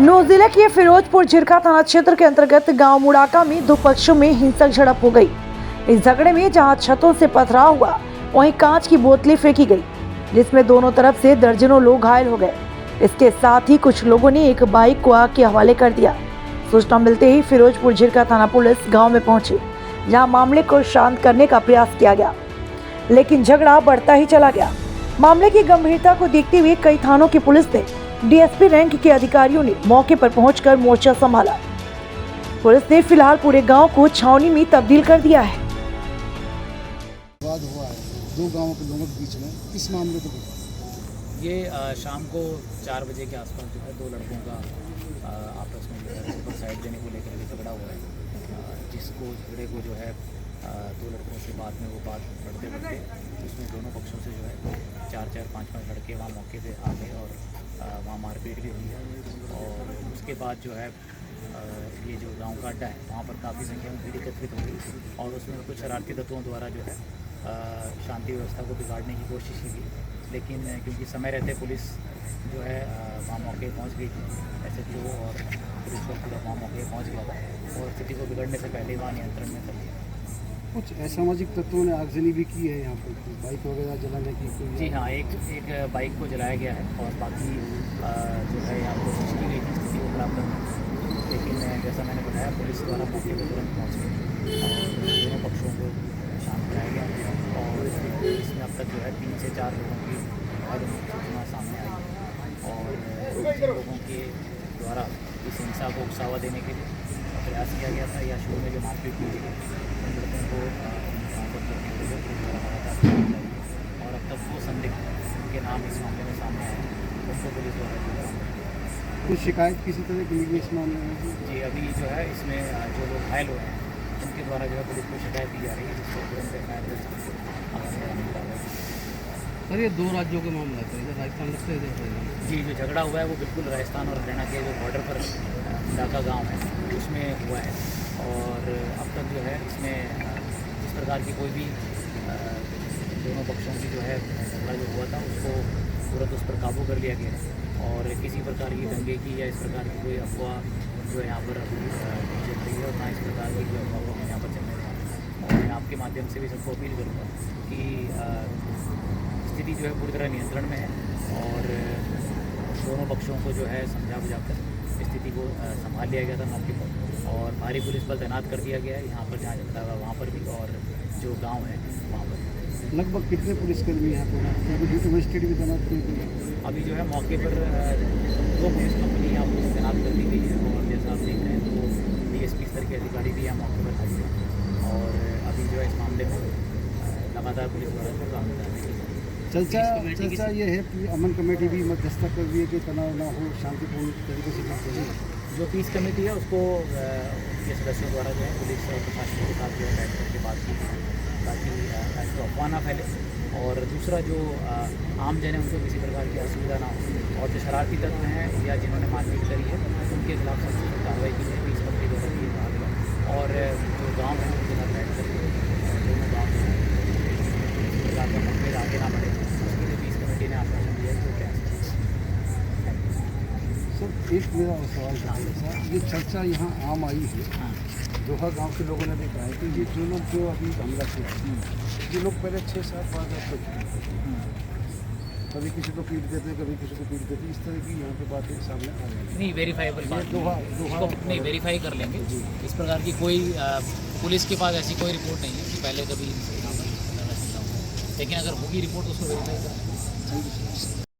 नौ जिले के फिरोजपुर झिरका थाना क्षेत्र के अंतर्गत गांव मुड़ाका में दो पक्षों में हिंसक झड़प हो गई। इस झगड़े में जहां छतों से पथराव हुआ, वहीं कांच की बोतलें फेंकी गई, जिसमें दोनों तरफ से दर्जनों लोग घायल हो गए। इसके साथ ही कुछ लोगों ने एक बाइक को आग के हवाले कर दिया। सूचना मिलते ही फिरोजपुर झिरका थाना पुलिस गाँव में पहुंची, जहाँ मामले को शांत करने का प्रयास किया गया, लेकिन झगड़ा बढ़ता ही चला गया। मामले की गंभीरता को देखते हुए कई थानों की पुलिस ने, डीएसपी रैंक के अधिकारियों ने मौके पर पहुंचकर मोर्चा संभाला। पुलिस ने फिलहाल पूरे गांव को छावनी में तब्दील कर दिया है। विवाद हुआ है दो गांवों के लोगों के बीच में, इस मामले को ये शाम को 4 बजे के आसपास जो है दो लड़कों का आपस में जो है ऊपर साइड देने को लेकर के झगड़ा हुआ है, जिसको झगड़े को जो है दो लड़कों से बाद में वो बात बढ़ते बढ़ते उसमें दोनों पक्षों से जो है 4-4, 5-5 लड़के वहाँ मौके पे आ गए और वहाँ मारपीट भी हुई है। और उसके बाद जो है ये जो गांव का अड्डा है वहाँ पर काफ़ी संख्या में भीड़ एकत्रित हो गई और उसमें कुछ शरारती तत्वों द्वारा जो है शांति व्यवस्था को बिगाड़ने की कोशिश की, लेकिन क्योंकि समय रहते पुलिस जो है वहाँ मौके पहुँच गई थी, SHO और पुलिस का पूरा वहाँ मौके पहुँच गया था और स्थिति को बिगड़ने से पहले वहाँ नियंत्रण में कर लिया। कुछ असामाजिक तत्वों ने आगजनी भी की है यहाँ पर, बाइक वगैरह जलाने की कोई? जी हाँ, एक बाइक को जलाया गया है और बाकी जो है यहाँ कोशिश की गई थी स्थिति को खराब करने, लेकिन जैसा मैंने बताया पुलिस द्वारा मौके पर तुरंत पहुँच गई और दोनों पक्षों को शांत कराया गया और इसमें अब तक जो है 3 से 4 लोगों की सूचना सामने आई है और लोगों के द्वारा इस हिंसा को उकसावा देने के लिए प्रयास किया गया था या शुरू में जो मारपीट की गई उन लड़कों को और अब तक वो संदिग्ध उनके नाम इस मामले में सामने आए, उनको पुलिस द्वारा कुछ शिकायत किसी तरह की मिली इस मामले में? जी, अभी जो है इसमें जो लोग घायल हुए हैं उनके द्वारा जो है पुलिस को शिकायत दी जा रही है, जिसको तुरंत एफआईआर दर्ज सर, ये दो राज्यों का मामला है, इधर राजस्थान लगता है, इधर जी जो झगड़ा हुआ है वो बिल्कुल राजस्थान और हरियाणा के जो बॉर्डर पर मुड़ाका गांव है उसमें हुआ है और अब तक जो है इसमें जिस प्रकार की कोई भी दोनों पक्षों की जो है झगड़ा जो हुआ था उसको तुरंत उस पर काबू कर लिया गया है और किसी प्रकार की दंगे की या इस प्रकार की कोई अफवाह जो है यहाँ पर अभी चल रही है और ना इस प्रकार की जो अफवाह हम यहाँ पर चलने दें। और मैं आपके माध्यम से भी सबको अपील करूँगा कि स्थिति जो है पूरी तरह नियंत्रण में है और दोनों पक्षों को जो है समझा बुझाकर स्थिति को संभाल लिया गया था मौके पर और भारी पुलिस बल तैनात कर दिया गया है यहाँ पर जहाँ झगड़ा हुआ वहाँ पर भी और जो गांव है वहाँ पर। लगभग कितने पुलिसकर्मी यहाँ पर ड्यूटी मजिस्ट्रेट भी तैनात किए गए? अभी जो है मौके पर 2 पुलिस कंपनी यहाँ पर तैनात कर दी गई है और जैसा आप देख रहे हैं तो DSP स्तर के अधिकारी भी यहाँ मौके पर खड़े हैं और अभी जो है इस मामले में लगातार पुलिस द्वारा जो काम करने की चर्चा ये है कि अमन कमेटी भी मध्यस्थता कर रही है कि तनाव ना हो, शांतिपूर्ण तरीके से काम करें। जो पीस कमेटी है उसको उनके सदस्यों द्वारा जो है पुलिस और प्रशासन के साथ जो है बैठ करके बात की ताकि ऐसी अफवाह ना फैले और दूसरा जो आम जन है उनको किसी प्रकार की असुविधा ना हो और जो शरारती तत्व हैं या जिन्होंने मारपीट करी है उनके खिलाफ सख्त कार्रवाई की जाए, पीस कमेटी द्वारा भी कहा गया और जो गाँव है उनके साथ बैठ करके दोनों गाँव में इस प्रकार का मतभेद आगे ना बढ़े उसके लिए पीस कमेटी ने आश्वासन दिया है। तो क्या सर, एक मेरा सवाल था, ये चर्चा यहाँ आम आई है, दोहा गांव के लोगों ने भी कहा है कि ये जो लोग जो अभी हमला किया ये लोग पहले 6-7 बार कभी किसी को पीट देते, कभी किसी को पीट देते, इस तरह की यहाँ पे बातें सामने आ रही है। नहीं, वेरीफाइबल बात दोहा नहीं, वेरीफाई कर लेंगे। इस प्रकार की कोई पुलिस के पास ऐसी कोई रिपोर्ट नहीं है कि पहले कभी यहाँ पर, लेकिन अगर होगी रिपोर्ट तो उसको वेरीफाई करेंगे।